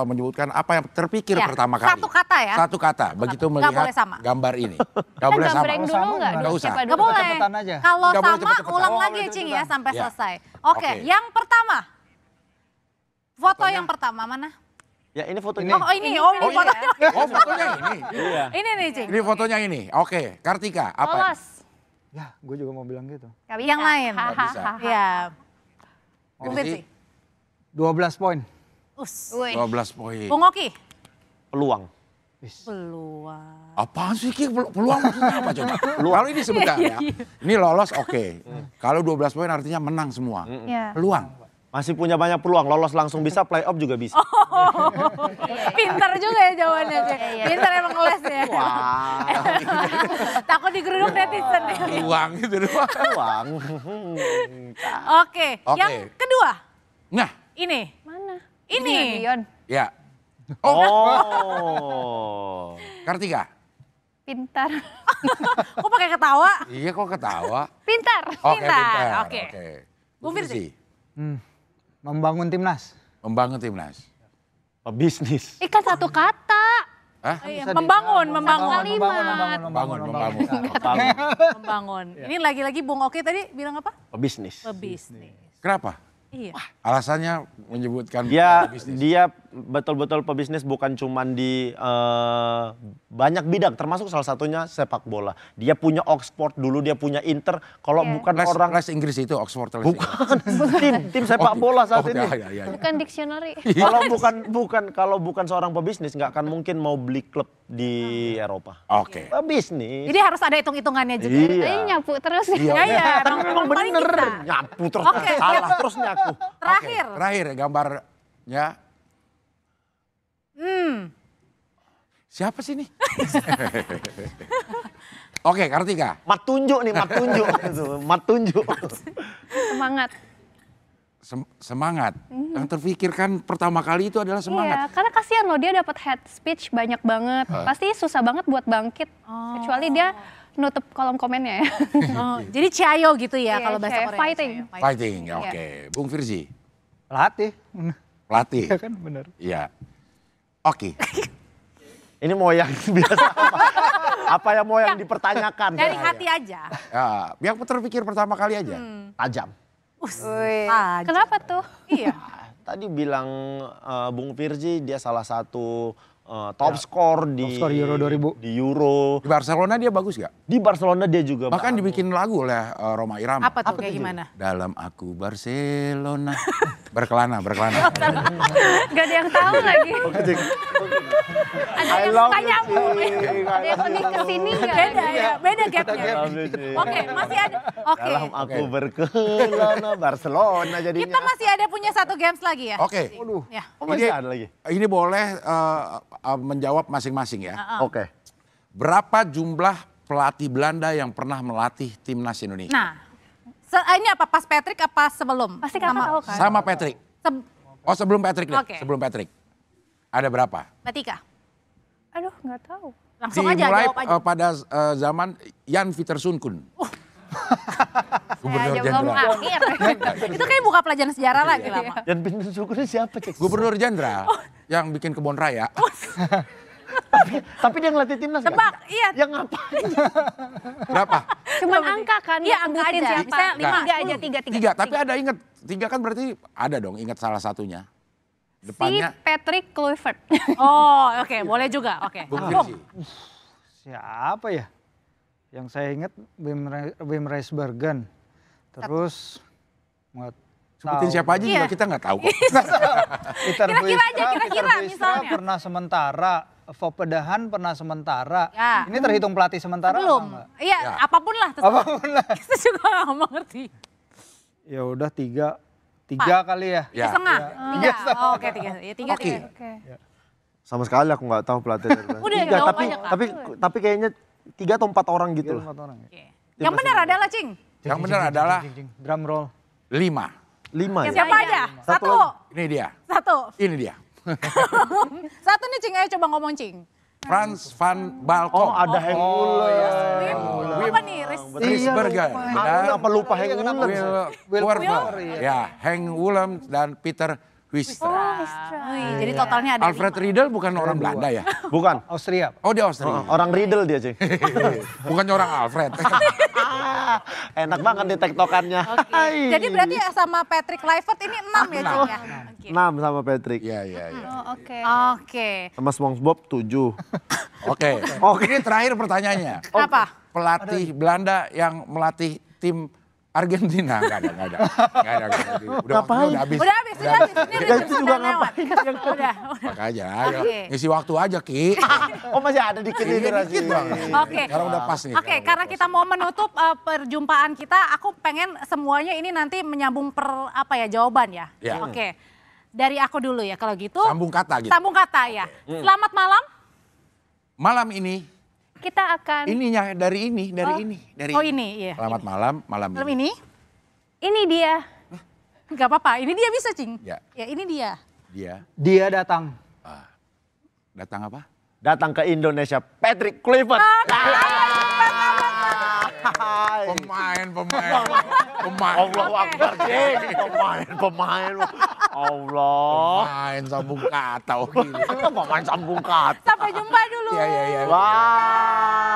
menyebutkan apa yang terpikir pertama kali. Satu kata ya? Satu kata. Begitu melihat gambar ini. Gak boleh sama. Dulu Nggak usah. Gak boleh. Kalau sama ulang lagi Cing ya sampai selesai. Oke, yang pertama. Foto yang pertama mana? Ya ini fotonya. Oh ini fotonya. Oh fotonya ini. Iya. Ini nih Cing. Ini fotonya ini. Oke, Kartika apa? Lolos. Ya gue juga mau bilang gitu. Yang lain. Iya. Berarti 12 poin. 12 poin. Bung Oki. Peluang. Peluang. Apaan sih Ki? Peluang maksudnya apa coba? Kalau ini sebentar ya. Ini lolos oke. Kalau 12 poin artinya menang semua. Peluang. Masih punya banyak peluang, lolos langsung bisa, playoff juga bisa. Pintar juga ya jawabannya. Pintar emang ngeles ya. Takut digeruduk netizen. Peluang itu doang. Peluang. Oke, yang kedua. Nah. Ini. Mana? Ini. Ya. Oh. Kartika. Pintar. Kok pakai ketawa? Iya kok ketawa. Pintar. Oke, pintar. Oke. Bung Firsi. Membangun timnas. Membangun timnas. Pebisnis. Ikan satu kata. Hah? Membangun. Membangun. Ini lagi-lagi Bung Oki tadi bilang apa? Pebisnis. Kenapa? Iya. Alasannya menyebutkan bisnis. Dia betul-betul pebisnis bukan cuman di banyak bidang, termasuk salah satunya sepak bola. Dia punya Oxford dulu, dia punya Inter. Kalau bukan orang les Inggris itu Oxford les bukan tim sepak bola saat ini. Ya. Bukan dictionary. Kalau bukan seorang pebisnis nggak akan mungkin mau beli klub di Eropa. Oke. Pebisnis. Jadi harus ada hitung-hitungannya juga. Tadi nyapu terus. Iya. Tapi memang bener nyapu terus salah terus nyaku. Terakhir gambarnya. Siapa sih nih? Oke, Kartika. Mat tunjuk. Semangat. semangat. Yang terpikirkan pertama kali itu adalah semangat. Iya, karena kasihan loh dia dapat head speech banyak banget. Pasti susah banget buat bangkit. Kecuali dia nutup kolom komennya ya. Jadi Chayo gitu ya kalau bahasa Korea. Fighting. Fighting, oke. Bung Firzi. Pelatih. Pelatih. Iya kan benar. Iya. Oke. Ini mau yang biasa apa yang mau yang dipertanyakan? Dari hati aja. Ya, yang terpikir pertama kali aja. Tajam. Tajam. Kenapa tuh? Iya. Tadi bilang Bung Firzi dia salah satu top score di Top score Euro 2000. Di Euro. Di Barcelona dia bagus gak? Di Barcelona dia juga Bahkan bagus. dibikin lagu oleh Roma Irama. Apa tuh kayak gimana? Dalam aku Barcelona. Berkelana. Gak ada yang tahu lagi. Ada yang suka nyambung. Ada yang lebih kesini nggak? Beda ya, beda gapnya. Oke, masih ada. Oke. Dalam aku berkelana Barcelona jadinya. Kita masih ada punya satu games lagi ya. Oke. Ya. Oh, masih ada lagi. Ini boleh menjawab masing-masing ya. Oke. Berapa jumlah pelatih Belanda yang pernah melatih timnas Indonesia? Nah, ini apa pas Patrick apa sebelum? Pasti kakak tahu kan? Sama Patrick. Oh sebelum Patrick deh. Oke. Sebelum Patrick. Ada berapa? Batika. Aduh nggak tahu. Langsung aja Dimulai jawab aja. pada zaman Jan Pieterszoon. Saya aja belum akhir. Itu kayak buka pelajaran sejarah lagi lama. Dan pintu syukurnya siapa cek? Gubernur Jenderal yang bikin kebun raya. Tapi dia ngelatih timnas kan? Tebak, iya. Yang ngapain? Berapa? Cuman angka kan? Iya, angka sebutin aja. siapa. Misalnya 5, Tiga aja, tiga. Tiga, tapi ada ingat. Tiga kan berarti ada dong ingat salah satunya. Si Depannya Patrick Kluivert. Oh, oke, boleh juga. Oke. Bung Bung. Firzi. Siapa ya? Yang saya ingat Wim Reisbergen. Terus Sebutin siapa aja juga kita nggak tahu kok. Peter Kira-kira aja, Huistra, kira-kira Peter Huistra misalnya. pernah sementara, Fopedahan pernah sementara. Ya. Ini terhitung pelatih sementara Belum. apa enggak? Iya, Ya. apapun lah. terserah. Apapun lah. Kita juga nggak mengerti. Ya udah tiga kali ya. Ya. Setengah. Tiga. Oh, oke, tiga. Ya, tiga. Oke. Oke. Sama sekali aku nggak tahu pelatih dari Belanda. Udah, Tiga, jawab tapi aja, Kak. tapi kayaknya 3 atau 4 orang gitu loh. 4 orang ya. Oke. Yang benar adalah Cing. Yang benar adalah Drum roll. 5. 5 ya. Siapa aja? Satu Satu. Ini dia. Satu. Ini dia. Satu nih Cing, ayo coba ngomong Cing. Franz van Balkom. Oh ada Henk Ulen. Wim. Apa nih? Riesbergen. Kenapa lupa Henk Ulen? Will Werver. Ya, Henk Ulen dan Peter Huistra. Wih, jadi totalnya ada Alfred Riedel bukan orang Belanda ya? Bukan. Austria. Oh dia Austria. Orang Riedel dia, Cing. Bukannya orang Alfred. Enak banget di tektokannya. Jadi berarti sama Patrick Kluivert ini 6 ya Cing ya? Oke. 6 sama Patrick. Iya. Oh, oke. Oke. Sama SpongeBob 7. Oke. Ini terakhir pertanyaannya. Apa? Pelatih Belanda yang melatih tim Argentina. Nggak ada. Udah habis. Udah habis. Ini Ya, itu juga lewat. Udah. Makanya, ayo. Oke. Ngisi waktu aja, Ki. Oh masih ada dikit ini durasi. Dikit banget. Oke. Sekarang udah pas nih. Oke, karena kita mau menutup perjumpaan kita, aku pengen semuanya ini nanti menyambung jawaban ya. Ya. Oke. Dari aku dulu ya kalau gitu. Sambung kata gitu. Sambung kata ya. Selamat malam. Malam ini, Kita akan. ininya dari ini. Oh ini, iya. Selamat malam Malam ini? Ini dia. Gak apa-apa, ini dia bisa Cing. Ya. Ya ini dia. Dia datang. Datang apa? Datang ke Indonesia Patrick Kluivert. Pemain. Allahu Akbar, Cing. Pemain. Allah. Pemain sambung kata. Pemain sambung kata. Sampai jumpa dulu. Iya. Wah.